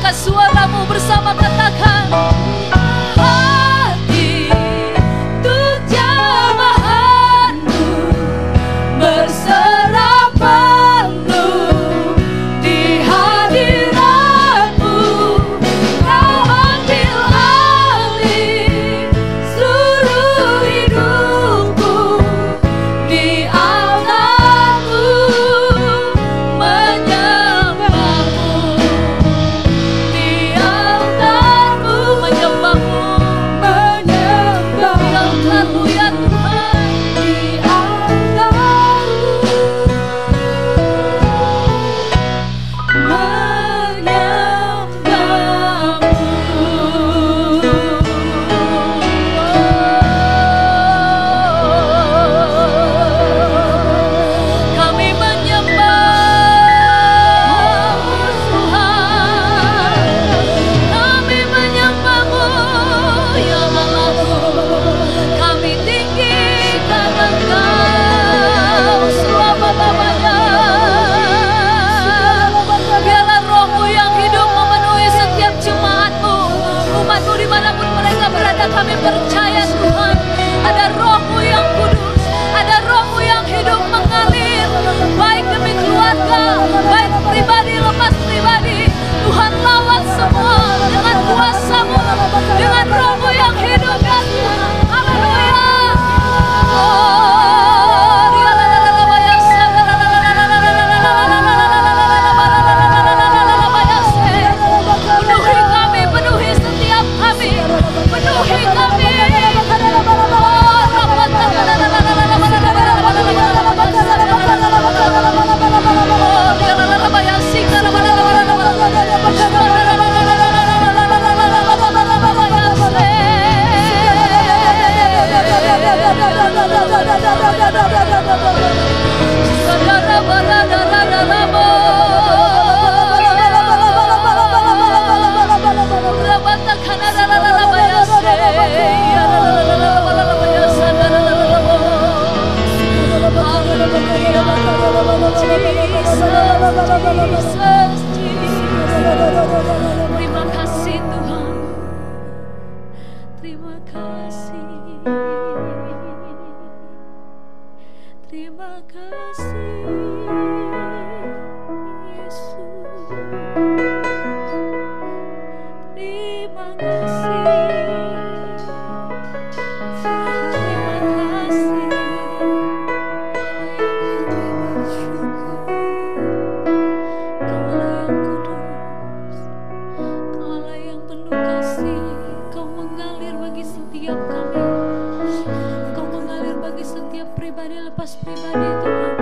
angkat suaramu bersama, katakan hati untuk jamahanmu berserah penuh di hadiratmu. Kau ambil alih seluruh hidupku di altarmu, menyembahmu di altarmu, menyembahmu, menyembah di altarmu ya Tuhan, di altarmu, kami menyembahmu Tuhan, kami menyembahmu ya Allahku, kami tinggikan Engkau selama-lamanya. Biarlah rohmu yang hidup memenuhi setiap jemaatmu, umatmu dimanapun mereka berada. Kami percaya Tuhan, ada rohmu yang kudus, ada rohmu yang hidup mengalir, baik demi keluarga, baik pribadi lepas pribadi. Tuhan lawan semua dengan kuasa-Mu, dengan rohmu yang hidup ya Tuhan. Haleluya. Penuhi kami, penuhi setiap kami, penuhi kami. Terima kasih Tuhan, terima kasih, terima kasih Yesus, terima kasih, terima kasih. Kaulah yang kudus, Kaulah yang penuh kasih. Kau mengalir bagi setiap kami, Kau mengalir bagi setiap pribadi lepas pribadi Tuhan.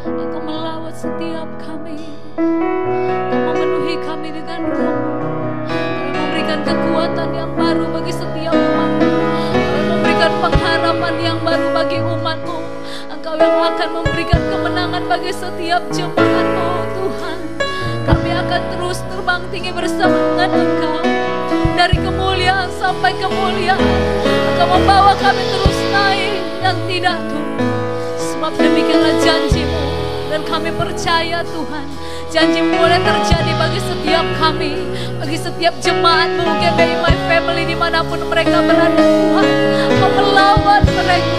Engkau melawat setiap kami, Kau memenuhi kami dengan roh-Mu. Kau memberikan kekuatan yang baru bagi setiap umat-Mu, Kau memberikan pengharapan yang baru bagi umat-Mu. Engkau yang akan memberikan kemenangan bagi setiap jemaat-Mu Tuhan. Kami akan terus terbang tinggi bersama dengan Engkau, dari kemuliaan sampai kemuliaan. Engkau membawa kami terus naik dan tidak turun, sebab demikianlah janji-Mu. Dan kami percaya Tuhan, janji-Mu boleh terjadi bagi setiap kami, bagi setiap jemaat-Mu GBI My Family dimanapun mereka berada Tuhan. Kau melawan mereka,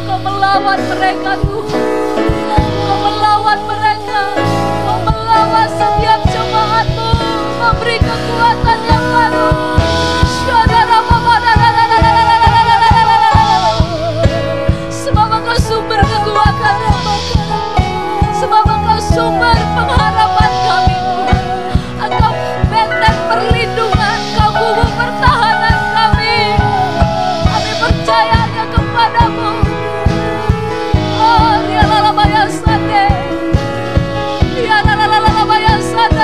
Kau melawan mereka Tuhan, Kau melawan mereka, Kau melawan setiap jemaat-Mu, memberi kekuatan yang baru. Sebab Engkau sumber kekuatan, sebab Engkau sumber pengharapan kami. Engkau benteng perlindungan, Kau kubu pertahanan kami. Kami percaya hanya kepada-Mu. Oh, dia lalabaya sate, dia lalabaya sate,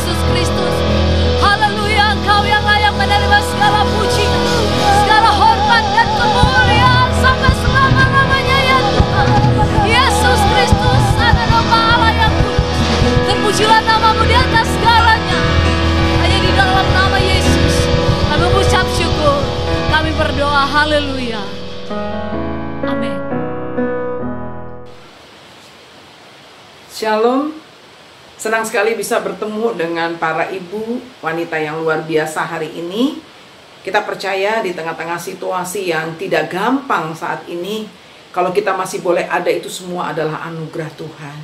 Yesus Kristus. Haleluya, Engkau yang layak menerima segala puji, segala hormat dan kemuliaan sampai selama-lamanya ya Tuhan. Yesus Kristus, Adonai Allah yang kudus, terpujilah namamu di atas segalanya. Hanya di dalam nama Yesus kami mengucap syukur, kami berdoa. Haleluya, amin. Shalom, senang sekali bisa bertemu dengan para ibu wanita yang luar biasa hari ini. Kita percaya di tengah-tengah situasi yang tidak gampang saat ini, kalau kita masih boleh ada, itu semua adalah anugerah Tuhan.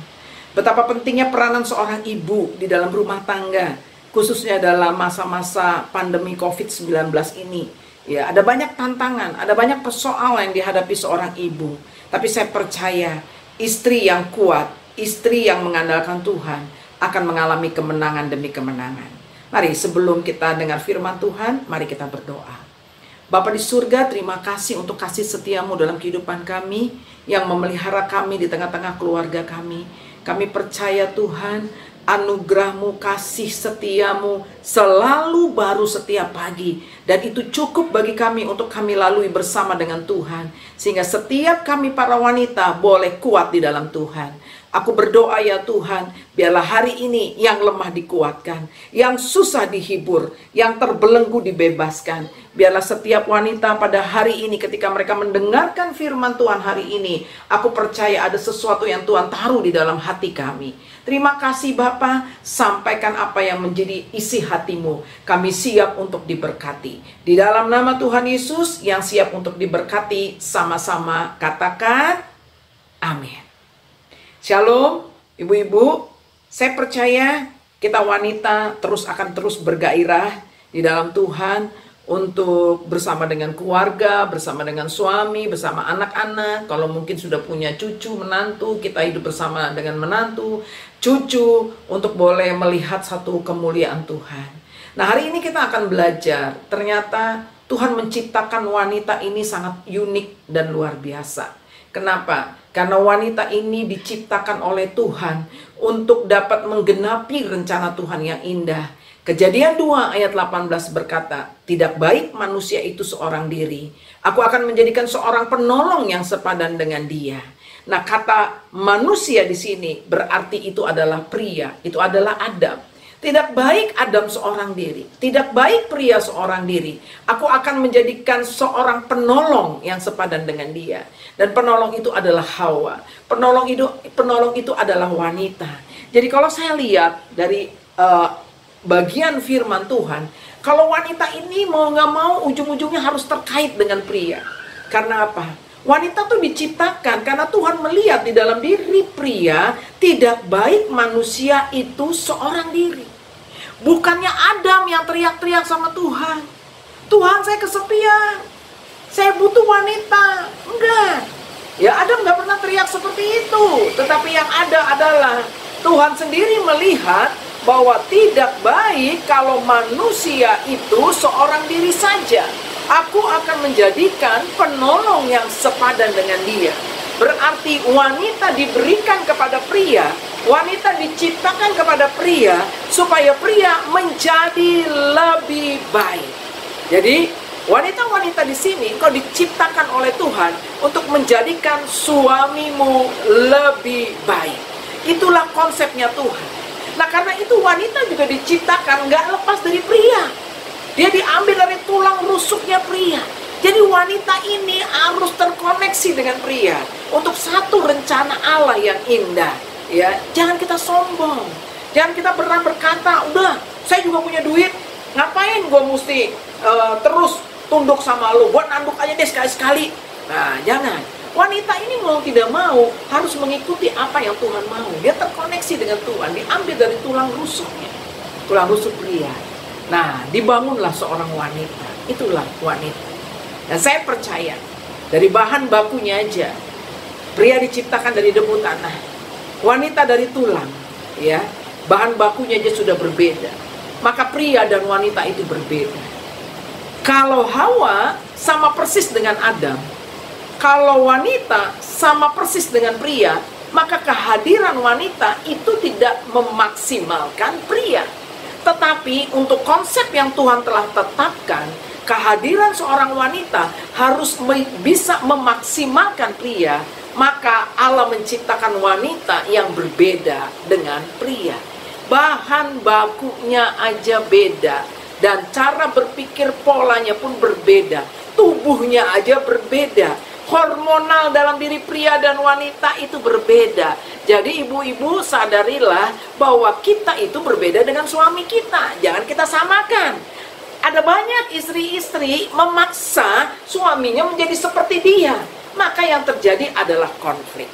Betapa pentingnya peranan seorang ibu di dalam rumah tangga, khususnya dalam masa-masa pandemi COVID-19 ini. Ya, ada banyak tantangan, ada banyak persoalan yang dihadapi seorang ibu. Tapi saya percaya istri yang kuat, istri yang mengandalkan Tuhan akan mengalami kemenangan demi kemenangan. Mari sebelum kita dengar firman Tuhan, mari kita berdoa. Bapa di surga, terima kasih untuk kasih setiamu dalam kehidupan kami, yang memelihara kami di tengah-tengah keluarga kami. Kami percaya Tuhan, anugerahmu, kasih setiamu selalu baru setiap pagi. Dan itu cukup bagi kami untuk kami lalui bersama dengan Tuhan. Sehingga setiap kami para wanita boleh kuat di dalam Tuhan. Aku berdoa ya Tuhan, biarlah hari ini yang lemah dikuatkan, yang susah dihibur, yang terbelenggu dibebaskan. Biarlah setiap wanita pada hari ini ketika mereka mendengarkan firman Tuhan hari ini, aku percaya ada sesuatu yang Tuhan taruh di dalam hati kami. Terima kasih Bapa, sampaikan apa yang menjadi isi hatimu. Kami siap untuk diberkati. Di dalam nama Tuhan Yesus yang siap untuk diberkati, sama-sama katakan amin. Shalom, ibu-ibu, saya percaya kita wanita akan terus bergairah di dalam Tuhan untuk bersama dengan keluarga, bersama dengan suami, bersama anak-anak. Kalau mungkin sudah punya cucu, menantu, kita hidup bersama dengan menantu, cucu, untuk boleh melihat satu kemuliaan Tuhan. Nah, hari ini kita akan belajar, ternyata Tuhan menciptakan wanita ini sangat unik dan luar biasa. Kenapa? Karena wanita ini diciptakan oleh Tuhan untuk dapat menggenapi rencana Tuhan yang indah. Kejadian 2 ayat 18 berkata, tidak baik manusia itu seorang diri. Aku akan menjadikan seorang penolong yang sepadan dengan dia. Nah, kata manusia di sini berarti itu adalah pria, itu adalah Adam. Tidak baik Adam seorang diri, tidak baik pria seorang diri. Aku akan menjadikan seorang penolong yang sepadan dengan dia. Dan penolong itu adalah Hawa. Penolong itu adalah wanita. Jadi kalau saya lihat dari bagian firman Tuhan, kalau wanita ini mau nggak mau ujung-ujungnya harus terkait dengan pria. Karena apa? Wanita tuh diciptakan karena Tuhan melihat di dalam diri pria tidak baik manusia itu seorang diri. Bukannya Adam yang teriak-teriak sama Tuhan, Tuhan saya kesepian, saya butuh wanita. Enggak. Ya, Adam nggak pernah teriak seperti itu. Tetapi yang ada adalah Tuhan sendiri melihat bahwa tidak baik kalau manusia itu seorang diri saja. Aku akan menjadikan penolong yang sepadan dengan dia. Berarti wanita diberikan kepada pria, wanita diciptakan kepada pria supaya pria menjadi lebih baik. Jadi wanita-wanita di sini kau diciptakan oleh Tuhan untuk menjadikan suamimu lebih baik. Itulah konsepnya Tuhan. Nah, karena itu wanita juga diciptakan nggak lepas dari pria. Dia diambil dari tulang rusuknya pria. Jadi wanita ini harus terkoneksi dengan pria untuk satu rencana Allah yang indah. Ya, jangan kita sombong. Jangan kita pernah berkata, udah, saya juga punya duit, ngapain gue mesti terus tunduk sama lo, buat nanduk aja deh sekali-sekali. Nah, jangan. Wanita ini mau tidak mau harus mengikuti apa yang Tuhan mau. Dia terkoneksi dengan Tuhan, diambil dari tulang rusuknya, tulang rusuk pria. Nah, dibangunlah seorang wanita. Itulah wanita. Dan saya percaya dari bahan bakunya aja, pria diciptakan dari debu tanah, wanita dari tulang. Ya, bahan bakunya aja sudah berbeda. Maka pria dan wanita itu berbeda. Kalau Hawa sama persis dengan Adam, kalau wanita sama persis dengan pria, maka kehadiran wanita itu tidak memaksimalkan pria. Tetapi untuk konsep yang Tuhan telah tetapkan, kehadiran seorang wanita harus bisa memaksimalkan pria. Maka Allah menciptakan wanita yang berbeda dengan pria. Bahan bakunya aja beda, dan cara berpikir polanya pun berbeda. Tubuhnya aja berbeda. Hormonal dalam diri pria dan wanita itu berbeda. Jadi ibu-ibu sadarilah bahwa kita itu berbeda dengan suami kita. Jangan kita samakan. Ada banyak istri-istri memaksa suaminya menjadi seperti dia. Maka yang terjadi adalah konflik.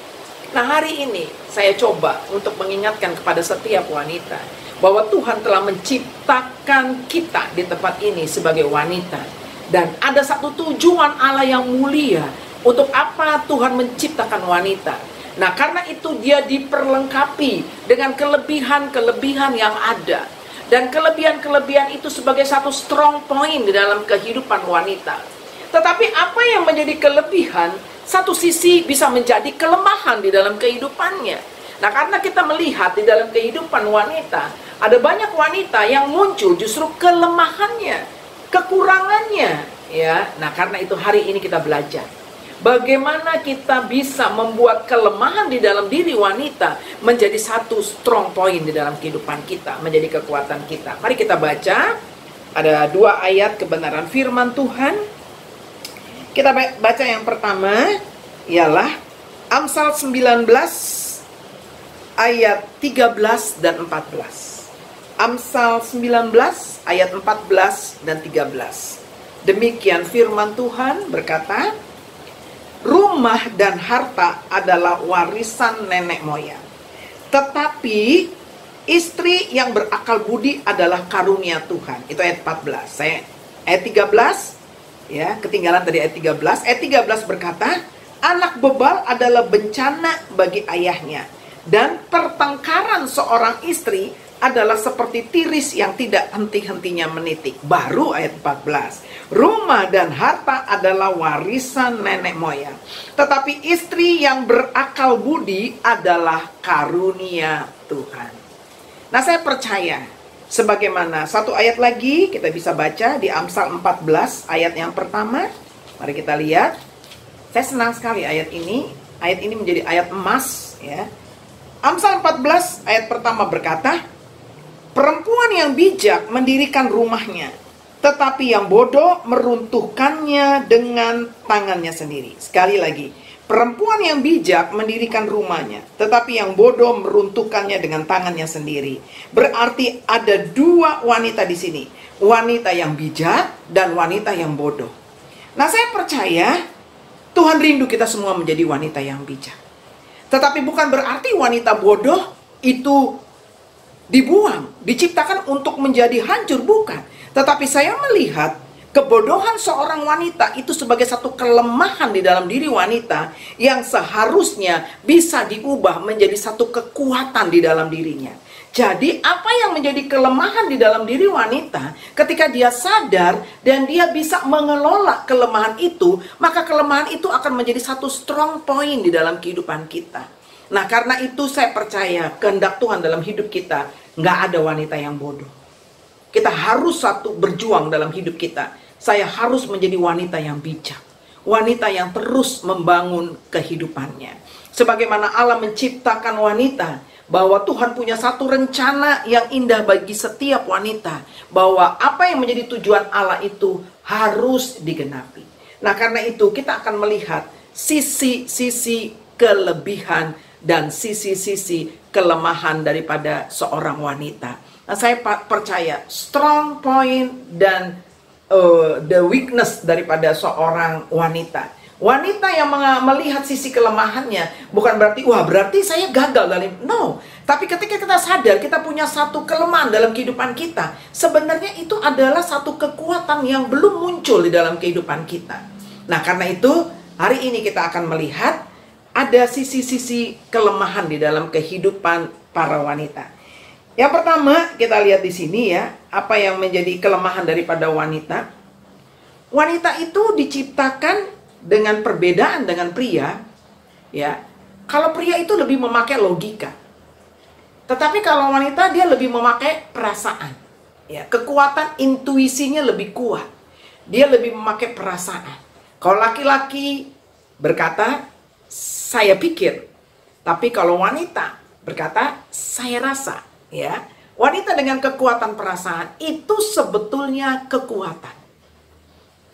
Nah, hari ini saya coba untuk mengingatkan kepada setiap wanita bahwa Tuhan telah menciptakan kita di tempat ini sebagai wanita. Dan ada satu tujuan Allah yang mulia. Untuk apa Tuhan menciptakan wanita? Nah, karena itu dia diperlengkapi dengan kelebihan-kelebihan yang ada. Dan kelebihan-kelebihan itu sebagai satu strong point di dalam kehidupan wanita. Tetapi apa yang menjadi kelebihan, satu sisi bisa menjadi kelemahan di dalam kehidupannya. Nah, karena kita melihat di dalam kehidupan wanita, ada banyak wanita yang muncul justru kelemahannya, kekurangannya, ya. Nah, karena itu hari ini kita belajar bagaimana kita bisa membuat kelemahan di dalam diri wanita menjadi satu strong point di dalam kehidupan kita, menjadi kekuatan kita. Mari kita baca, ada 2 ayat kebenaran firman Tuhan. Kita baca yang pertama, ialah Amsal 19 ayat 13 dan 14. Amsal 19 ayat 14 dan 13. Demikian firman Tuhan berkata, rumah dan harta adalah warisan nenek moyang, tetapi istri yang berakal budi adalah karunia Tuhan. Itu ayat 14. Ayat 13, ya, ketinggalan tadi ayat 13. Ayat 13 berkata, anak bebal adalah bencana bagi ayahnya, dan pertengkaran seorang istri adalah seperti tiris yang tidak henti-hentinya menitik. Baru ayat 14. Rumah dan harta adalah warisan nenek moyang, tetapi istri yang berakal budi adalah karunia Tuhan. Nah, saya percaya sebagaimana satu ayat lagi kita bisa baca di Amsal 14 ayat yang pertama. Mari kita lihat. Saya senang sekali ayat ini. Ayat ini menjadi ayat emas, ya. Amsal 14 ayat pertama berkata, perempuan yang bijak mendirikan rumahnya, tetapi yang bodoh meruntuhkannya dengan tangannya sendiri. Sekali lagi, perempuan yang bijak mendirikan rumahnya, tetapi yang bodoh meruntuhkannya dengan tangannya sendiri. Berarti ada 2 wanita di sini. Wanita yang bijak dan wanita yang bodoh. Nah, saya percaya Tuhan rindu kita semua menjadi wanita yang bijak. Tetapi bukan berarti wanita bodoh itu dibuang, diciptakan untuk menjadi hancur, bukan. Tetapi saya melihat kebodohan seorang wanita itu sebagai satu kelemahan di dalam diri wanita yang seharusnya bisa diubah menjadi satu kekuatan di dalam dirinya. Jadi apa yang menjadi kelemahan di dalam diri wanita, ketika dia sadar dan dia bisa mengelola kelemahan itu, maka kelemahan itu akan menjadi satu strong point di dalam kehidupan kita. Nah, karena itu saya percaya kehendak Tuhan dalam hidup kita, nggak ada wanita yang bodoh. Kita harus berjuang dalam hidup kita. Saya harus menjadi wanita yang bijak, wanita yang terus membangun kehidupannya. Sebagaimana Allah menciptakan wanita, bahwa Tuhan punya satu rencana yang indah bagi setiap wanita, bahwa apa yang menjadi tujuan Allah itu harus digenapi. Nah, karena itu kita akan melihat sisi-sisi kelebihan dan sisi-sisi kelemahan daripada seorang wanita. Nah, saya percaya strong point dan the weakness daripada seorang wanita. Wanita yang melihat sisi kelemahannya bukan berarti, wah berarti saya gagal dalam. No, tapi ketika kita sadar kita punya satu kelemahan dalam kehidupan kita, sebenarnya itu adalah satu kekuatan yang belum muncul di dalam kehidupan kita. Nah, karena itu hari ini kita akan melihat ada sisi-sisi kelemahan di dalam kehidupan para wanita. Yang pertama kita lihat di sini, ya, apa yang menjadi kelemahan daripada wanita. Wanita itu diciptakan dengan perbedaan dengan pria, ya. Kalau pria itu lebih memakai logika, tetapi kalau wanita dia lebih memakai perasaan. Ya, kekuatan intuisinya lebih kuat. Dia lebih memakai perasaan. Kalau laki-laki berkata, saya pikir. Tapi kalau wanita berkata, saya rasa. Ya, wanita dengan kekuatan perasaan itu sebetulnya kekuatan.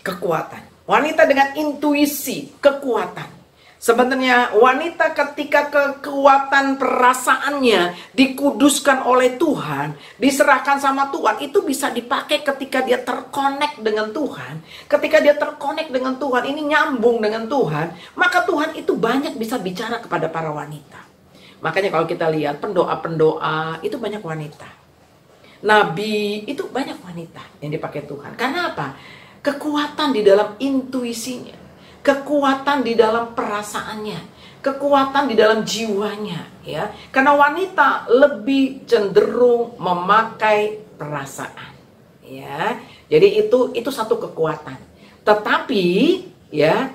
Kekuatan. Wanita dengan intuisi, kekuatan. Sebenarnya wanita ketika kekuatan perasaannya dikuduskan oleh Tuhan, diserahkan sama Tuhan, itu bisa dipakai ketika dia terkonek dengan Tuhan. Ketika dia terkonek dengan Tuhan, ini nyambung dengan Tuhan, maka Tuhan itu banyak bisa bicara kepada para wanita. Makanya kalau kita lihat pendoa-pendoa itu banyak wanita. Nabi itu banyak wanita yang dipakai Tuhan. Karena apa? Kekuatan di dalam intuisinya. Kekuatan di dalam perasaannya, kekuatan di dalam jiwanya, ya. Karena wanita lebih cenderung memakai perasaan, ya. Jadi itu satu kekuatan. Tetapi, ya,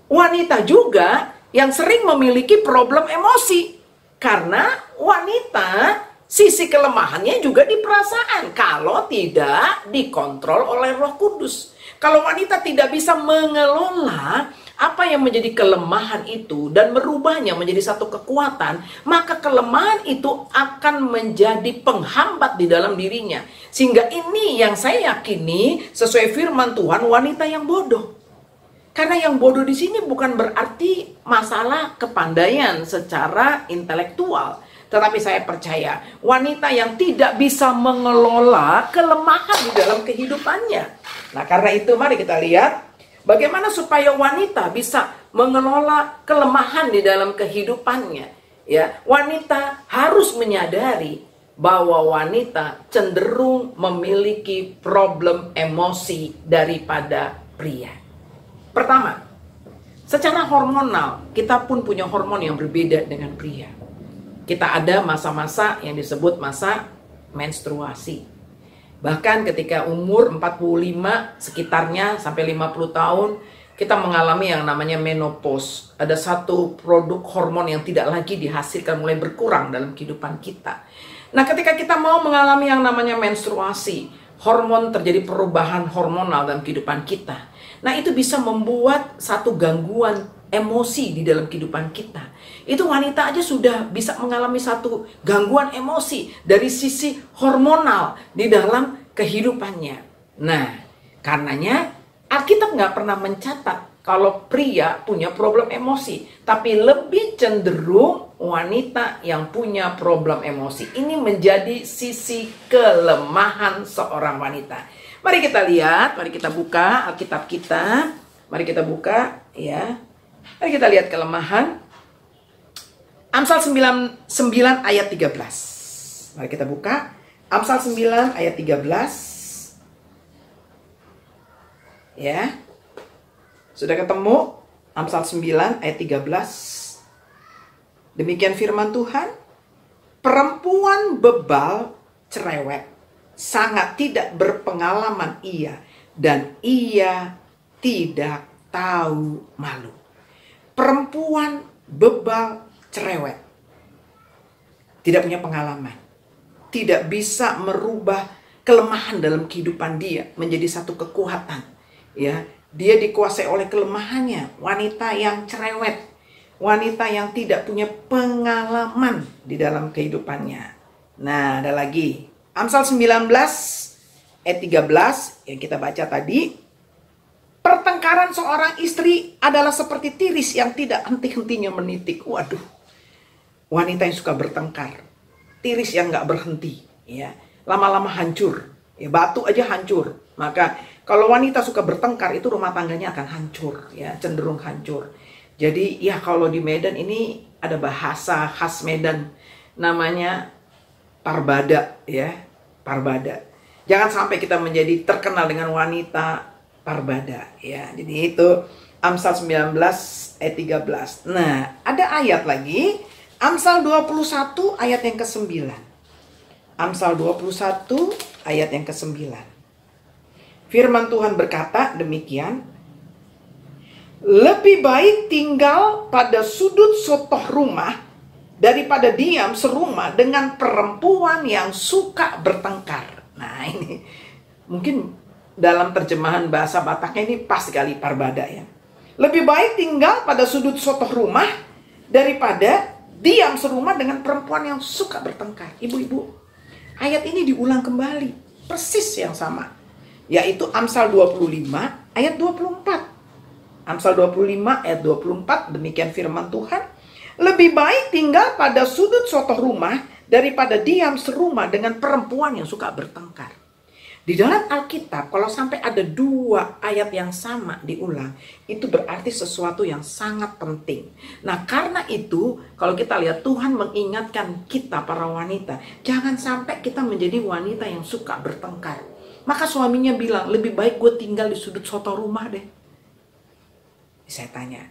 wanita juga yang sering memiliki problem emosi. Karena wanita sisi kelemahannya juga di perasaan kalau tidak dikontrol oleh Roh Kudus. Kalau wanita tidak bisa mengelola apa yang menjadi kelemahan itu dan merubahnya menjadi satu kekuatan, maka kelemahan itu akan menjadi penghambat di dalam dirinya. Sehingga ini yang saya yakini sesuai firman Tuhan, wanita yang bodoh. Karena yang bodoh di sini bukan berarti masalah kepandaian secara intelektual. Tetapi saya percaya wanita yang tidak bisa mengelola kelemahan di dalam kehidupannya. Nah, karena itu mari kita lihat bagaimana supaya wanita bisa mengelola kelemahan di dalam kehidupannya. Ya, wanita harus menyadari bahwa wanita cenderung memiliki problem emosi daripada pria. Pertama, secara hormonal kita pun punya hormon yang berbeda dengan pria. Kita ada masa-masa yang disebut masa menstruasi. Bahkan ketika umur 45 sekitarnya sampai 50 tahun, kita mengalami yang namanya menopause. Ada satu produk hormon yang tidak lagi dihasilkan, mulai berkurang dalam kehidupan kita. Nah, ketika kita mau mengalami yang namanya menstruasi, hormon terjadi perubahan hormonal dalam kehidupan kita. Nah, itu bisa membuat satu gangguan emosi di dalam kehidupan kita. Itu wanita aja sudah bisa mengalami satu gangguan emosi dari sisi hormonal di dalam kehidupannya. Nah, karenanya Alkitab nggak pernah mencatat kalau pria punya problem emosi, tapi lebih cenderung wanita yang punya problem emosi. Ini menjadi sisi kelemahan seorang wanita. Mari kita lihat, mari kita buka Alkitab kita. Mari kita buka, ya. Mari kita lihat kelemahan. Amsal 9 ayat 13. Mari kita buka. Amsal 9 ayat 13. Ya. Sudah ketemu? Amsal 9 ayat 13. Demikian firman Tuhan. Perempuan bebal cerewet, sangat tidak berpengalaman ia, dan ia tidak tahu malu. Perempuan bebal cerewet, tidak punya pengalaman, tidak bisa merubah kelemahan dalam kehidupan dia menjadi satu kekuatan. Ya, dia dikuasai oleh kelemahannya. Wanita yang cerewet, wanita yang tidak punya pengalaman di dalam kehidupannya. Nah, ada lagi Amsal 19 ayat 13 yang kita baca tadi. Pertengkaran seorang istri adalah seperti tiris yang tidak henti-hentinya menitik. Waduh, wanita yang suka bertengkar, tiris yang nggak berhenti, ya, lama-lama hancur, ya, batu aja hancur. Maka kalau wanita suka bertengkar, itu rumah tangganya akan hancur, ya, cenderung hancur. Jadi ya, kalau di Medan ini ada bahasa khas Medan namanya parbada, ya, parbada. Jangan sampai kita menjadi terkenal dengan wanita parbada, ya. Jadi itu Amsal 19 ayat 13. Nah, ada ayat lagi, Amsal 21 ayat yang ke-9. Amsal 21 ayat yang ke-9. Firman Tuhan berkata demikian. Lebih baik tinggal pada sudut sotoh rumah daripada diam serumah dengan perempuan yang suka bertengkar. Nah ini mungkin dalam terjemahan bahasa Bataknya ini pas sekali Parbada ya. Lebih baik tinggal pada sudut sotoh rumah daripada diam serumah dengan perempuan yang suka bertengkar. Ibu-ibu, ayat ini diulang kembali, persis yang sama, yaitu Amsal 25 ayat 24. Amsal 25 ayat 24, demikian firman Tuhan. Lebih baik tinggal pada sudut sotoh rumah daripada diam serumah dengan perempuan yang suka bertengkar. Di dalam Alkitab, kalau sampai ada dua ayat yang sama diulang, itu berarti sesuatu yang sangat penting. Nah, karena itu, kalau kita lihat Tuhan mengingatkan kita para wanita, jangan sampai kita menjadi wanita yang suka bertengkar. Maka suaminya bilang, lebih baik gue tinggal di sudut soto rumah deh. Saya tanya,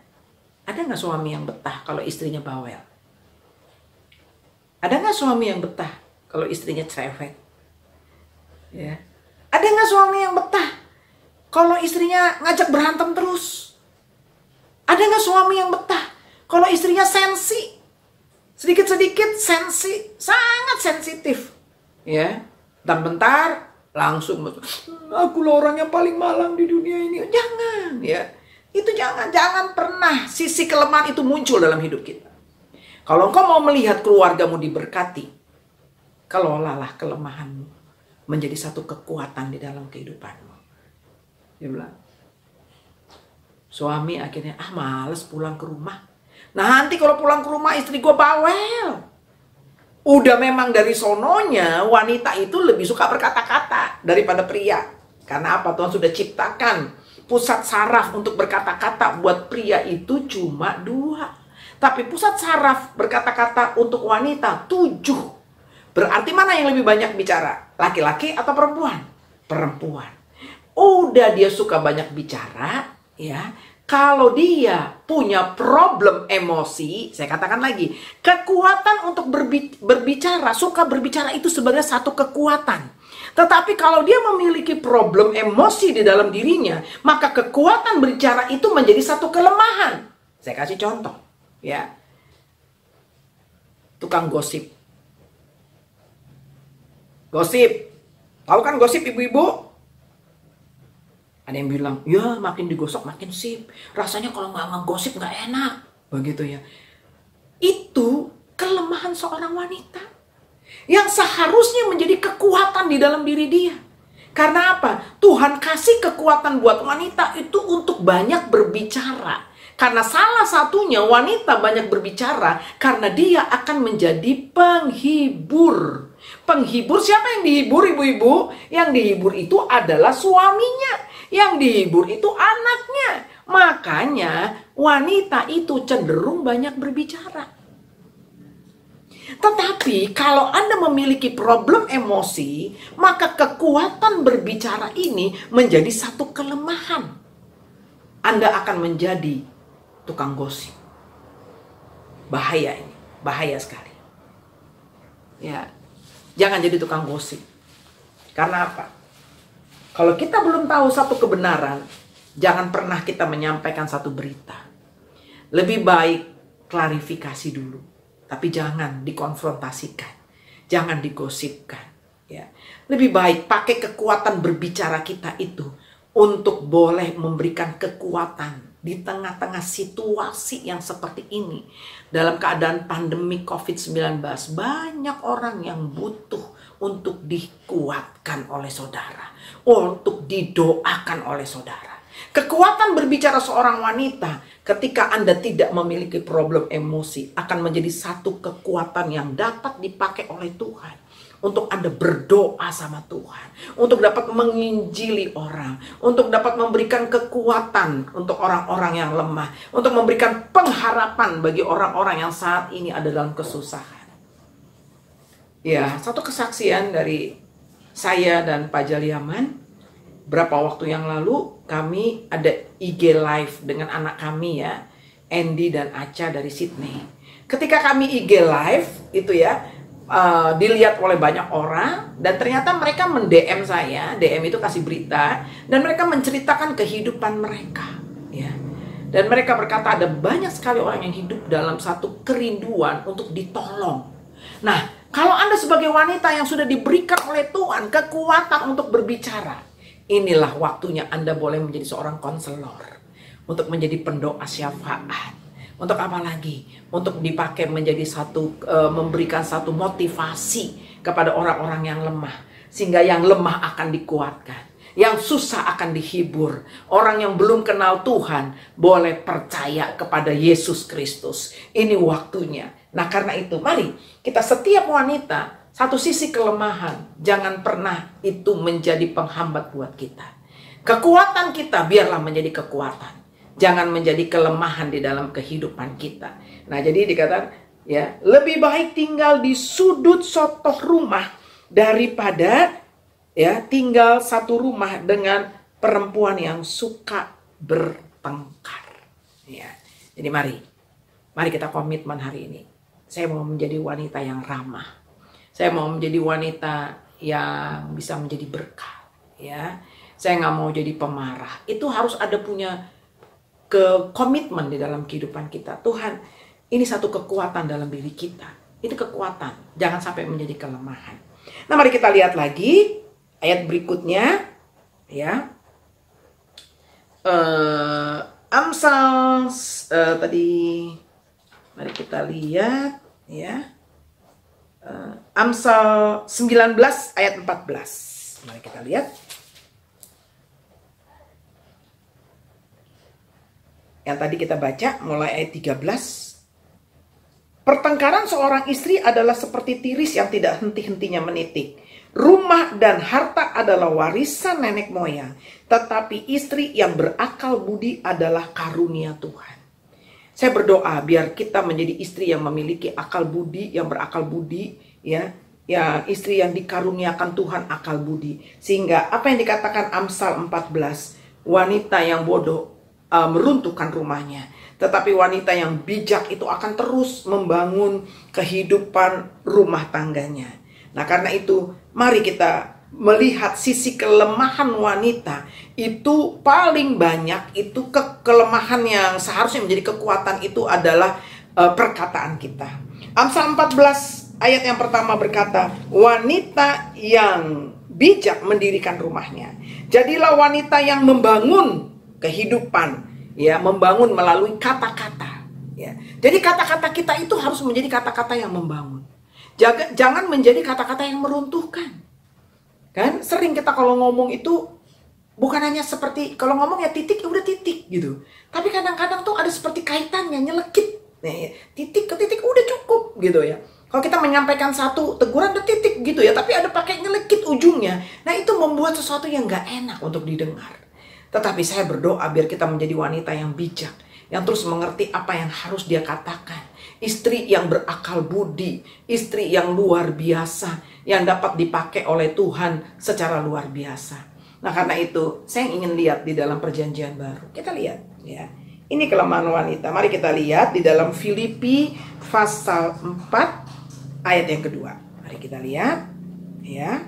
ada nggak suami yang betah kalau istrinya bawel? Ada nggak suami yang betah kalau istrinya cerewet? Ya. Ada nggak suami yang betah kalau istrinya ngajak berantem terus? Ada nggak suami yang betah kalau istrinya sensi? Sedikit-sedikit sensi, sangat sensitif. Ya, dan bentar langsung, aku lah orang yang paling malang di dunia ini. Jangan, ya. Itu jangan pernah sisi kelemahan itu muncul dalam hidup kita. Kalau engkau mau melihat keluargamu diberkati, kelolalah kelemahanmu menjadi satu kekuatan di dalam kehidupanmu. Dia bilang, suami akhirnya, males pulang ke rumah. Nah nanti kalau pulang ke rumah istri gue bawel. Udah memang dari sononya wanita itu lebih suka berkata-kata daripada pria. Karena apa? Tuhan sudah ciptakan pusat saraf untuk berkata-kata buat pria itu cuma 2. Tapi pusat saraf berkata-kata untuk wanita 7. Berarti mana yang lebih banyak bicara? Laki-laki atau perempuan? Perempuan. Udah dia suka banyak bicara, ya. Kalau dia punya problem emosi, saya katakan lagi, kekuatan untuk berbicara, suka berbicara itu sebagai satu kekuatan. Tetapi kalau dia memiliki problem emosi di dalam dirinya, maka kekuatan berbicara itu menjadi satu kelemahan. Saya kasih contoh, ya. Tukang gosip. Gosip. Tahu kan gosip ibu-ibu? Ada yang bilang, ya makin digosok makin sip. Rasanya kalau nggak ngegosip nggak enak. Begitu ya. Itu kelemahan seorang wanita. Yang seharusnya menjadi kekuatan di dalam diri dia. Karena apa? Tuhan kasih kekuatan buat wanita itu untuk banyak berbicara. Karena salah satunya wanita banyak berbicara karena dia akan menjadi penghibur. Penghibur, siapa yang dihibur ibu-ibu? Yang dihibur itu adalah suaminya. Yang dihibur itu anaknya. Makanya wanita itu cenderung banyak berbicara. Tetapi kalau Anda memiliki problem emosi, maka kekuatan berbicara ini menjadi satu kelemahan. Anda akan menjadi tukang gosip. Bahaya ini, bahaya sekali. Ya. Jangan jadi tukang gosip. Karena apa? Kalau kita belum tahu satu kebenaran, jangan pernah kita menyampaikan satu berita. Lebih baik klarifikasi dulu, tapi jangan dikonfrontasikan, jangan digosipkan. Ya. Lebih baik pakai kekuatan berbicara kita itu untuk boleh memberikan kekuatan di tengah-tengah situasi yang seperti ini. Dalam keadaan pandemi COVID-19, banyak orang yang butuh untuk dikuatkan oleh saudara, untuk didoakan oleh saudara. Kekuatan berbicara seorang wanita ketika Anda tidak memiliki problem emosi akan menjadi satu kekuatan yang dapat dipakai oleh Tuhan. Untuk Anda berdoa sama Tuhan, untuk dapat menginjili orang, untuk dapat memberikan kekuatan untuk orang-orang yang lemah, untuk memberikan pengharapan bagi orang-orang yang saat ini ada dalam kesusahan. Ya, satu kesaksian dari saya dan Pak Jaliaman. Berapa waktu yang lalu kami ada IG live dengan anak kami ya, Andy dan Acha dari Sydney. Ketika kami IG live itu ya, dilihat oleh banyak orang dan ternyata mereka mend-DM saya. DM itu kasih berita dan mereka menceritakan kehidupan mereka ya. Dan mereka berkata ada banyak sekali orang yang hidup dalam satu kerinduan untuk ditolong. Nah, Kalau Anda sebagai wanita yang sudah diberikan oleh Tuhan kekuatan untuk berbicara, inilah waktunya Anda boleh menjadi seorang konselor, untuk menjadi pendoa syafaat. Untuk apa lagi? Untuk dipakai menjadi memberikan satu motivasi kepada orang-orang yang lemah, sehingga yang lemah akan dikuatkan, yang susah akan dihibur. Orang yang belum kenal Tuhan boleh percaya kepada Yesus Kristus. Ini waktunya. Nah, karena itu mari kita, setiap wanita, satu sisi kelemahan jangan pernah itu menjadi penghambat buat kita. Kekuatan kita biarlah menjadi kekuatan, jangan menjadi kelemahan di dalam kehidupan kita. Nah, jadi dikatakan ya, lebih baik tinggal di sudut sotoh rumah daripada ya tinggal satu rumah dengan perempuan yang suka bertengkar. Ya. Jadi mari kita komitmen hari ini. Saya mau menjadi wanita yang ramah. Saya mau menjadi wanita yang bisa menjadi berkah. Ya, saya nggak mau jadi pemarah. Itu harus ada punya komitmen di dalam kehidupan kita. Tuhan, ini satu kekuatan dalam diri kita. Itu kekuatan. Jangan sampai menjadi kelemahan. Nah, mari kita lihat lagi ayat berikutnya. Ya. Amsal tadi mari kita lihat ya. Amsal 19 ayat 14. Mari kita lihat. Yang tadi kita baca mulai ayat 13. Pertengkaran seorang istri adalah seperti tiris yang tidak henti-hentinya menitik. Rumah dan harta adalah warisan nenek moyang, tetapi istri yang berakal budi adalah karunia Tuhan. Saya berdoa biar kita menjadi istri yang memiliki akal budi, yang berakal budi, ya istri yang dikaruniakan Tuhan akal budi. Sehingga apa yang dikatakan Amsal 14, wanita yang bodoh meruntuhkan rumahnya, tetapi wanita yang bijak itu akan terus membangun kehidupan rumah tangganya. Nah, karena itu mari kita melihat sisi kelemahan wanita itu paling banyak. Itu kelemahan yang seharusnya menjadi kekuatan itu adalah perkataan kita. Amsal 14 ayat yang pertama berkata, wanita yang bijak mendirikan rumahnya. Jadilah wanita yang membangun kehidupan, ya, membangun melalui kata-kata, ya. Jadi kata-kata kita itu harus menjadi kata-kata yang membangun. Jangan menjadi kata-kata yang meruntuhkan. Kan sering kita kalau ngomong itu bukan hanya seperti kalau ngomong ya titik ya udah titik gitu. Tapi kadang-kadang tuh ada seperti kaitannya, nyelekit. Nah, titik ke titik udah cukup gitu ya. Kalau kita menyampaikan satu teguran udah titik gitu ya, tapi ada pakai nyelekit ujungnya. Nah, itu membuat sesuatu yang gak enak untuk didengar. Tetapi saya berdoa biar kita menjadi wanita yang bijak, yang terus mengerti apa yang harus dia katakan. Istri yang berakal budi, istri yang luar biasa, yang dapat dipakai oleh Tuhan secara luar biasa. Nah, karena itu saya ingin lihat di dalam perjanjian baru. Kita lihat ya. Ini kelemahan wanita. Mari kita lihat di dalam Filipi pasal 4 ayat yang kedua. Mari kita lihat ya.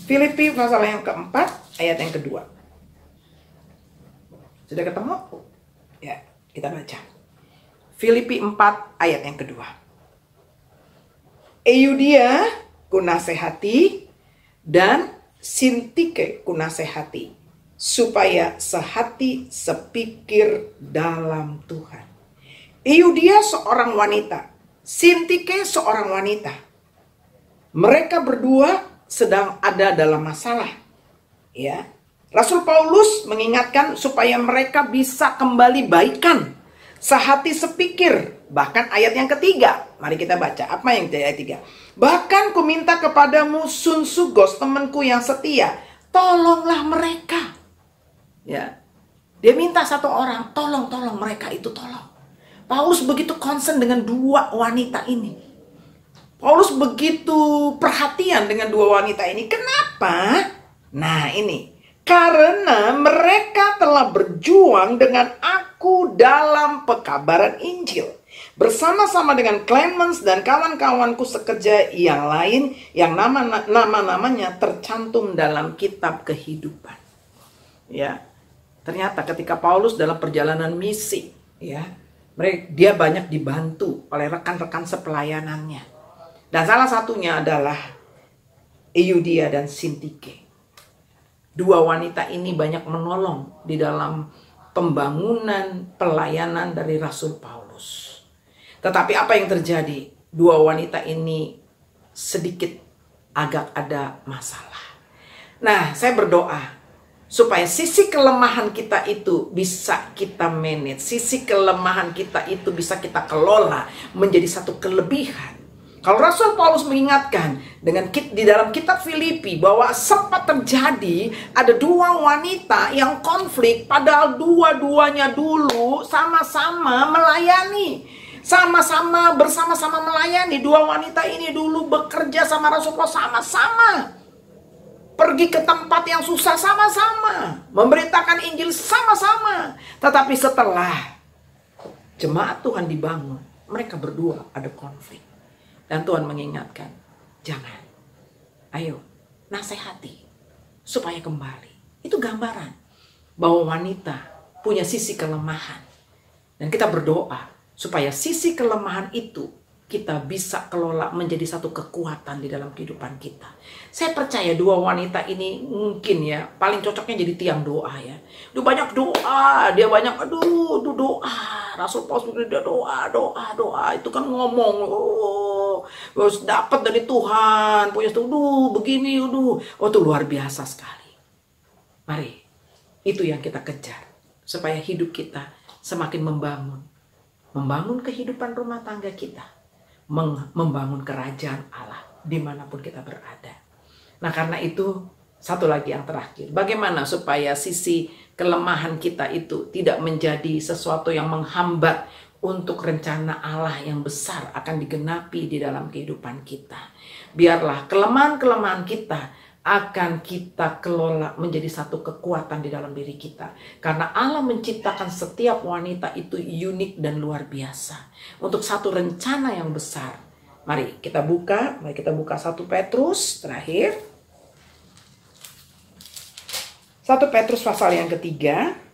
Filipi pasal yang keempat ayat yang kedua. Sudah ketemu? Ya, kita baca. Filipi 4 ayat yang kedua. Eudia kunasehati dan Sintike kunasehati, supaya sehati sepikir dalam Tuhan. Eudia seorang wanita, Sintike seorang wanita. Mereka berdua sedang ada dalam masalah. Ya. Rasul Paulus mengingatkan supaya mereka bisa kembali baikan, sehati sepikir. Bahkan ayat yang ketiga, mari kita baca apa yang di ayat 3. Bahkan ku minta kepadamu Sunsugos, temanku yang setia, tolonglah mereka. Ya. Dia minta satu orang, tolong mereka itu tolong. Paulus begitu concern dengan dua wanita ini. Paulus begitu perhatian dengan dua wanita ini. Kenapa? Nah, ini. Karena mereka telah berjuang dengan aku dalam pekabaran Injil. Bersama-sama dengan Clemens dan kawan-kawanku sekerja yang lain yang nama-namanya tercantum dalam kitab kehidupan. Ya. Ternyata ketika Paulus dalam perjalanan misi, ya, Dia banyak dibantu oleh rekan-rekan sepelayanannya. Dan salah satunya adalah Euodia dan Sintike. Dua wanita ini banyak menolong di dalam pembangunan pelayanan dari Rasul Paulus. Tetapi apa yang terjadi? Dua wanita ini sedikit agak ada masalah. Nah, saya berdoa supaya sisi kelemahan kita itu bisa kita manage. Sisi kelemahan kita itu bisa kita kelola menjadi satu kelebihan. Kalau Rasul Paulus mengingatkan di dalam kitab Filipi bahwa sempat terjadi ada dua wanita yang konflik, padahal dua-duanya dulu sama-sama melayani. Sama-sama bersama-sama melayani. Dua wanita ini dulu bekerja sama Rasul Paulus sama-sama. Pergi ke tempat yang susah sama-sama. Memberitakan Injil sama-sama. Tetapi setelah jemaat Tuhan dibangun, mereka berdua ada konflik. Dan Tuhan mengingatkan, jangan. Ayo, nasihati supaya kembali. Itu gambaran bahwa wanita punya sisi kelemahan. Dan kita berdoa supaya sisi kelemahan itu kita bisa kelola menjadi satu kekuatan di dalam kehidupan kita. Saya percaya dua wanita ini mungkin ya paling cocoknya jadi tiang doa ya. Dia banyak doa, dia banyak doa. Rasul Paulus dia doa. Itu kan ngomong, harus dapat dari Tuhan, punya begini, oh itu luar biasa sekali. Mari, itu yang kita kejar supaya hidup kita semakin membangun kehidupan rumah tangga kita. Membangun kerajaan Allah dimanapun kita berada. Nah karena itu satu lagi yang terakhir, bagaimana supaya sisi kelemahan kita itu tidak menjadi sesuatu yang menghambat untuk rencana Allah yang besar akan digenapi di dalam kehidupan kita. Biarlah kelemahan-kelemahan kita akan kita kelola menjadi satu kekuatan di dalam diri kita. Karena Allah menciptakan setiap wanita itu unik dan luar biasa. Untuk satu rencana yang besar. Mari kita buka 1 Petrus terakhir. 1 Petrus pasal yang ketiga.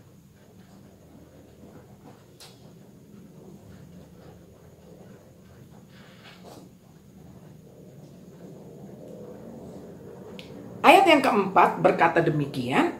Ayat yang keempat berkata demikian,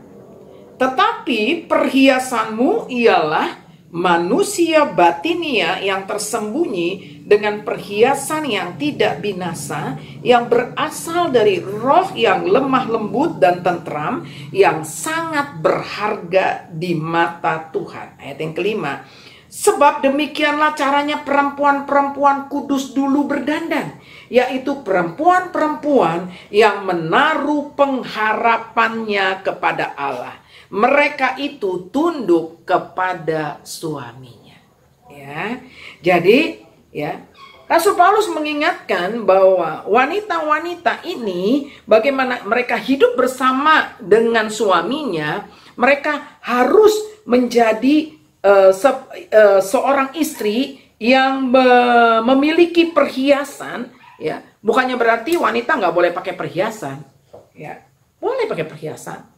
tetapi perhiasanmu ialah manusia batinia yang tersembunyi dengan perhiasan yang tidak binasa, yang berasal dari roh yang lemah lembut dan tentram, yang sangat berharga di mata Tuhan. Ayat yang kelima, sebab demikianlah caranya perempuan-perempuan kudus dulu berdandan, yaitu perempuan-perempuan yang menaruh pengharapannya kepada Allah. Mereka itu tunduk kepada suaminya. Ya, jadi ya Rasul Paulus mengingatkan bahwa wanita-wanita ini bagaimana mereka hidup bersama dengan suaminya, mereka harus menjadi seorang istri yang memiliki perhiasan. Ya, bukannya berarti wanita nggak boleh pakai perhiasan. Ya, boleh pakai perhiasan.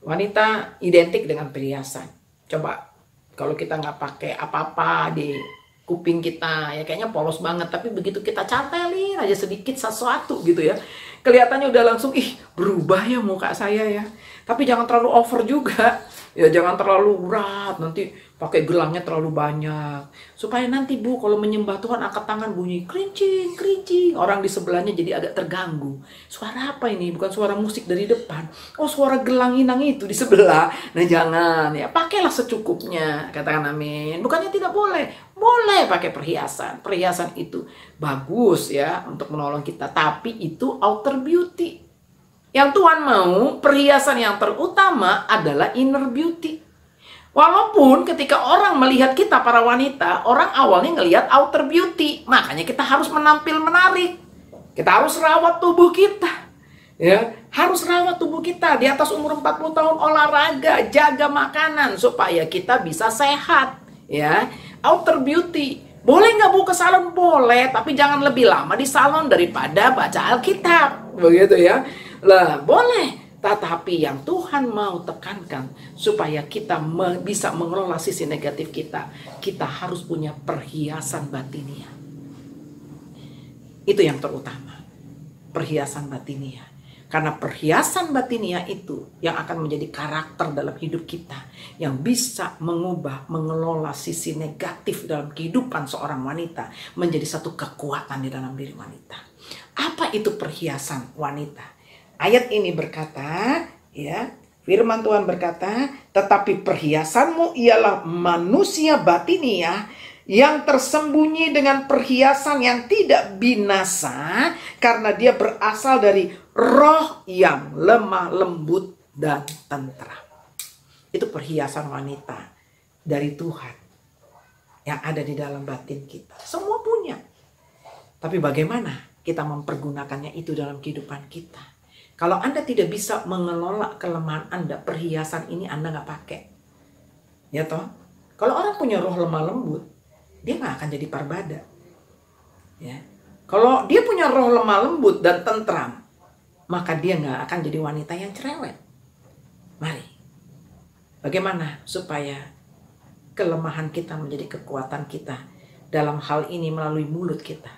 Wanita identik dengan perhiasan. Coba kalau kita nggak pakai apa-apa di kuping kita, ya kayaknya polos banget. Tapi begitu kita cantelin aja sedikit sesuatu gitu ya, kelihatannya udah langsung berubah ya muka saya ya. Tapi jangan terlalu over juga. Ya jangan terlalu berat, nanti pakai gelangnya terlalu banyak. Supaya nanti Bu kalau menyembah Tuhan angkat tangan bunyi kerincing, kerincing. Orang di sebelahnya jadi agak terganggu. Suara apa ini? Bukan suara musik dari depan. Oh suara gelang inang itu di sebelah. Nah jangan ya, pakailah secukupnya. Katakan amin. Bukannya tidak boleh. Boleh pakai perhiasan. Perhiasan itu bagus ya untuk menolong kita. Tapi itu outer beauty. Yang Tuhan mau, perhiasan yang terutama adalah inner beauty. Walaupun ketika orang melihat kita para wanita, orang awalnya ngelihat outer beauty. Makanya kita harus menampil menarik. Kita harus rawat tubuh kita. Ya, harus rawat tubuh kita. Di atas umur 40 tahun olahraga, jaga makanan supaya kita bisa sehat. Ya, outer beauty. Boleh nggak Bu ke salon? Boleh, tapi jangan lebih lama di salon daripada baca Alkitab. Begitu ya. Lah, boleh. Tetapi yang Tuhan Tuhan mau tekankan supaya kita bisa mengelola sisi negatif kita, kita harus punya perhiasan batinia. Itu yang terutama, perhiasan batinia. Karena perhiasan batinia itu yang akan menjadi karakter dalam hidup kita, yang bisa mengubah, mengelola sisi negatif dalam kehidupan seorang wanita menjadi satu kekuatan di dalam diri wanita. Apa itu perhiasan wanita? Ayat ini berkata, ya, firman Tuhan berkata, tetapi perhiasanmu ialah manusia batinia yang tersembunyi dengan perhiasan yang tidak binasa, karena dia berasal dari roh yang lemah lembut dan tentram. Itu perhiasan wanita dari Tuhan yang ada di dalam batin kita. Semua punya. Tapi bagaimana kita mempergunakannya itu dalam kehidupan kita? Kalau Anda tidak bisa mengelola kelemahan Anda, perhiasan ini Anda nggak pakai. Ya toh? Kalau orang punya roh lemah lembut, dia nggak akan jadi parbada. Ya. Kalau dia punya roh lemah lembut dan tentram, maka dia nggak akan jadi wanita yang cerewet. Mari, bagaimana supaya kelemahan kita menjadi kekuatan kita dalam hal ini melalui mulut kita?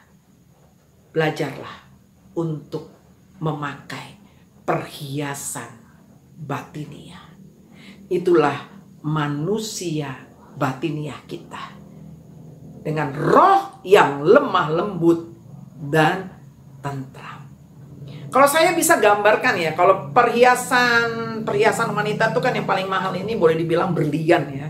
Belajarlah untuk memakai perhiasan batinia. Itulah manusia batinia kita. Dengan roh yang lemah lembut dan tentram. Kalau saya bisa gambarkan ya, kalau perhiasan wanita itu kan yang paling mahal ini boleh dibilang berlian ya.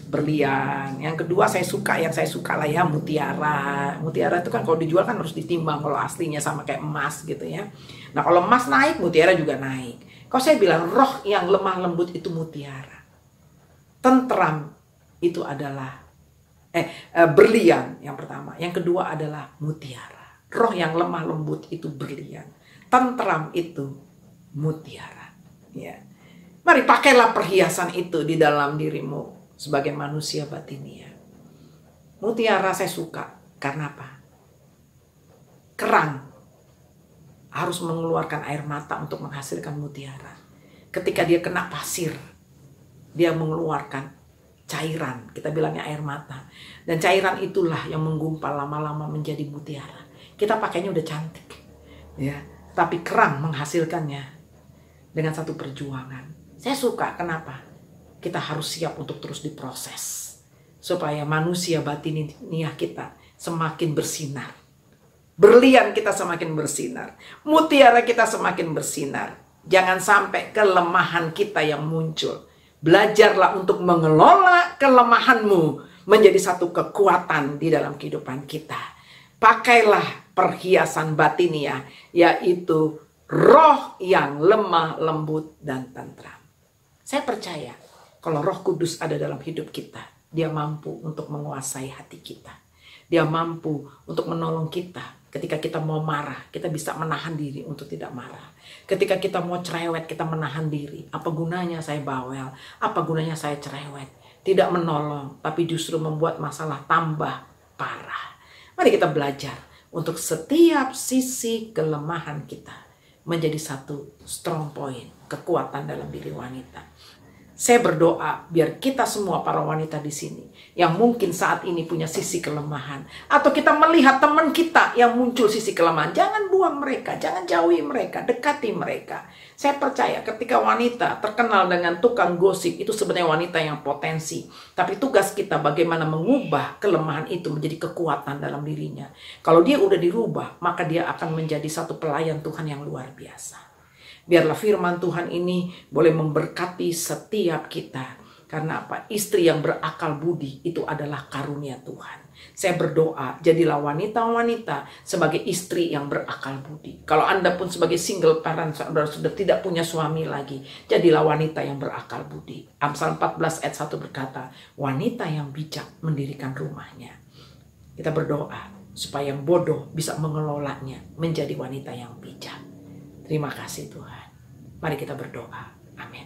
Berlian. Yang kedua yang saya suka lah ya, mutiara. Mutiara itu kan kalau dijual kan harus ditimbang kalau aslinya sama kayak emas gitu ya. Nah kalau emas naik, mutiara juga naik. Kalau saya bilang roh yang lemah lembut itu mutiara. Tentram itu adalah berlian yang pertama. Yang kedua adalah mutiara. Roh yang lemah lembut itu berlian. Tentram itu mutiara. Ya. Mari pakailah perhiasan itu di dalam dirimu sebagai manusia batinia. Mutiara saya suka. Karena apa? Kerang harus mengeluarkan air mata untuk menghasilkan mutiara. Ketika dia kena pasir, dia mengeluarkan cairan, kita bilangnya air mata. Dan cairan itulah yang menggumpal lama-lama menjadi mutiara. Kita pakainya udah cantik, ya. Tapi kerang menghasilkannya dengan satu perjuangan. Saya suka, kenapa? Kita harus siap untuk terus diproses. Supaya manusia batiniah kita semakin bersinar. Berlian kita semakin bersinar. Mutiara kita semakin bersinar. Jangan sampai kelemahan kita yang muncul. Belajarlah untuk mengelola kelemahanmu menjadi satu kekuatan di dalam kehidupan kita. Pakailah perhiasan batinia, yaitu roh yang lemah lembut dan tentram. Saya percaya kalau Roh Kudus ada dalam hidup kita, dia mampu untuk menguasai hati kita. Dia mampu untuk menolong kita. Ketika kita mau marah, kita bisa menahan diri untuk tidak marah. Ketika kita mau cerewet, kita menahan diri. Apa gunanya saya bawel? Apa gunanya saya cerewet? Tidak menolong, tapi justru membuat masalah tambah parah. Mari kita belajar untuk setiap sisi kelemahan kita menjadi satu strong point, kekuatan dalam diri wanita. Saya berdoa biar kita semua para wanita di sini yang mungkin saat ini punya sisi kelemahan, atau kita melihat teman kita yang muncul sisi kelemahan, jangan buang mereka, jangan jauhi mereka, dekati mereka. Saya percaya ketika wanita terkenal dengan tukang gosip, itu sebenarnya wanita yang potensi. Tapi tugas kita bagaimana mengubah kelemahan itu menjadi kekuatan dalam dirinya. Kalau dia udah dirubah, maka dia akan menjadi satu pelayan Tuhan yang luar biasa. Biarlah firman Tuhan ini boleh memberkati setiap kita. Karena apa? Istri yang berakal budi itu adalah karunia Tuhan. Saya berdoa, jadilah wanita-wanita sebagai istri yang berakal budi. Kalau Anda pun sebagai single parent, saudara sudah tidak punya suami lagi, jadilah wanita yang berakal budi. Amsal 14 ayat 1 berkata, wanita yang bijak mendirikan rumahnya. Kita berdoa supaya yang bodoh bisa mengelolanya menjadi wanita yang bijak. Terima kasih Tuhan. Mari kita berdoa. Amin.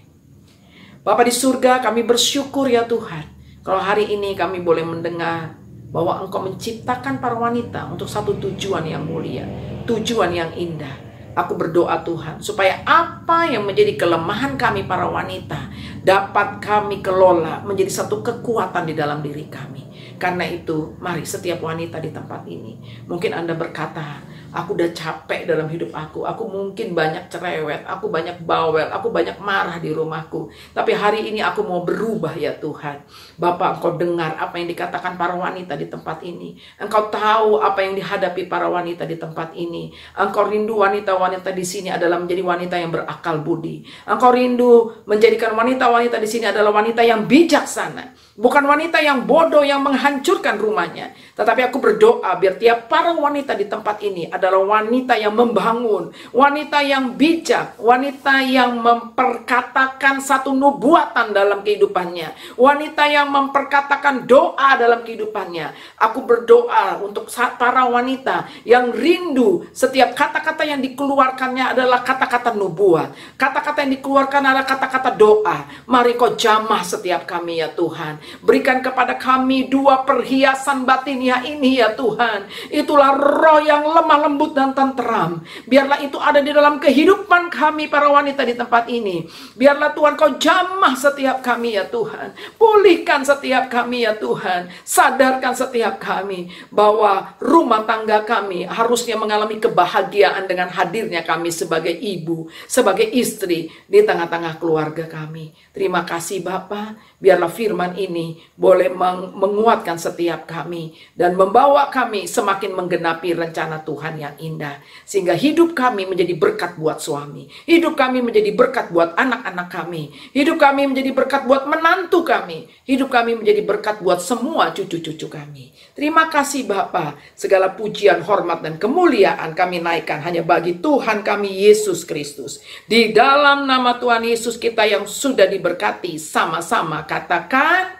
Bapa di surga, kami bersyukur ya Tuhan. Kalau hari ini kami boleh mendengar bahwa Engkau menciptakan para wanita untuk satu tujuan yang mulia, tujuan yang indah. Aku berdoa Tuhan, supaya apa yang menjadi kelemahan kami para wanita dapat kami kelola menjadi satu kekuatan di dalam diri kami. Karena itu, mari setiap wanita di tempat ini, mungkin Anda berkata, aku udah capek dalam hidup aku mungkin banyak cerewet, aku banyak bawel, aku banyak marah di rumahku. Tapi hari ini aku mau berubah ya Tuhan. Bapak, Engkau dengar apa yang dikatakan para wanita di tempat ini. Engkau tahu apa yang dihadapi para wanita di tempat ini. Engkau rindu wanita-wanita di sini adalah menjadi wanita yang berakal budi. Engkau rindu menjadikan wanita-wanita di sini adalah wanita yang bijaksana. Bukan wanita yang bodoh yang menghancurkan rumahnya. Tetapi aku berdoa biar tiap para wanita di tempat ini adalah wanita yang membangun, wanita yang bijak, wanita yang memperkatakan satu nubuatan dalam kehidupannya, wanita yang memperkatakan doa dalam kehidupannya. Aku berdoa untuk para wanita yang rindu setiap kata-kata yang dikeluarkannya adalah kata-kata nubuat, kata-kata yang dikeluarkan adalah kata-kata doa. Mari Kau jamah setiap kami ya Tuhan. Berikan kepada kami dua perhiasan batiniah ini ya Tuhan. Itulah roh yang lemah lembut dan tenteram. Biarlah itu ada di dalam kehidupan kami para wanita di tempat ini. Biarlah Tuhan Kau jamah setiap kami ya Tuhan. Pulihkan setiap kami ya Tuhan. Sadarkan setiap kami bahwa rumah tangga kami harusnya mengalami kebahagiaan dengan hadirnya kami sebagai ibu, sebagai istri di tengah-tengah keluarga kami. Terima kasih Bapa. Biarlah firman ini boleh menguatkan setiap kami dan membawa kami semakin menggenapi rencana Tuhan yang indah. Sehingga hidup kami menjadi berkat buat suami. Hidup kami menjadi berkat buat anak-anak kami. Hidup kami menjadi berkat buat menantu kami. Hidup kami menjadi berkat buat semua cucu-cucu kami. Terima kasih Bapa. Segala pujian, hormat, dan kemuliaan kami naikkan hanya bagi Tuhan kami Yesus Kristus. Di dalam nama Tuhan Yesus kita yang sudah diberkati, sama-sama katakan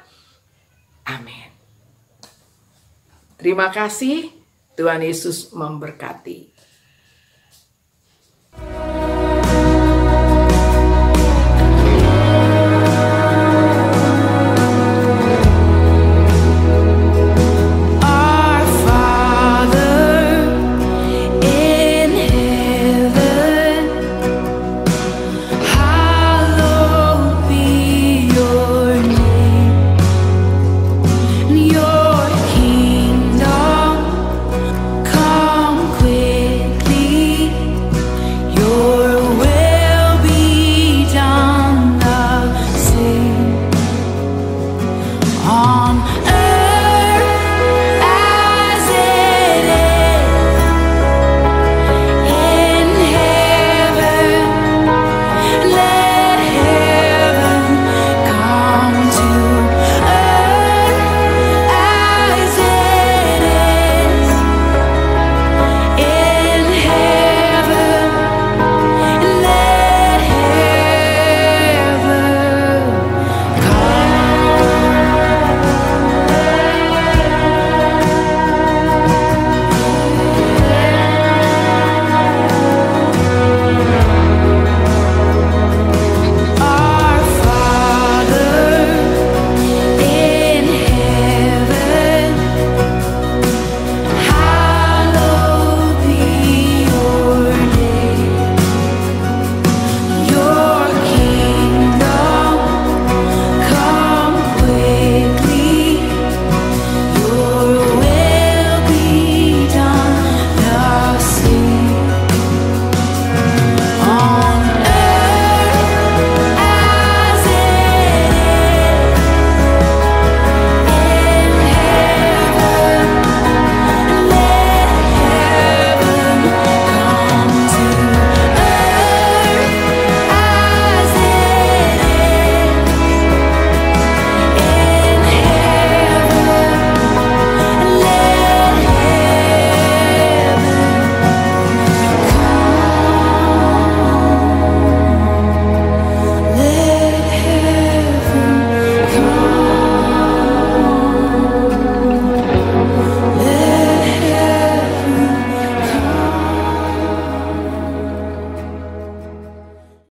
amin. Terima kasih. Tuhan Yesus memberkati.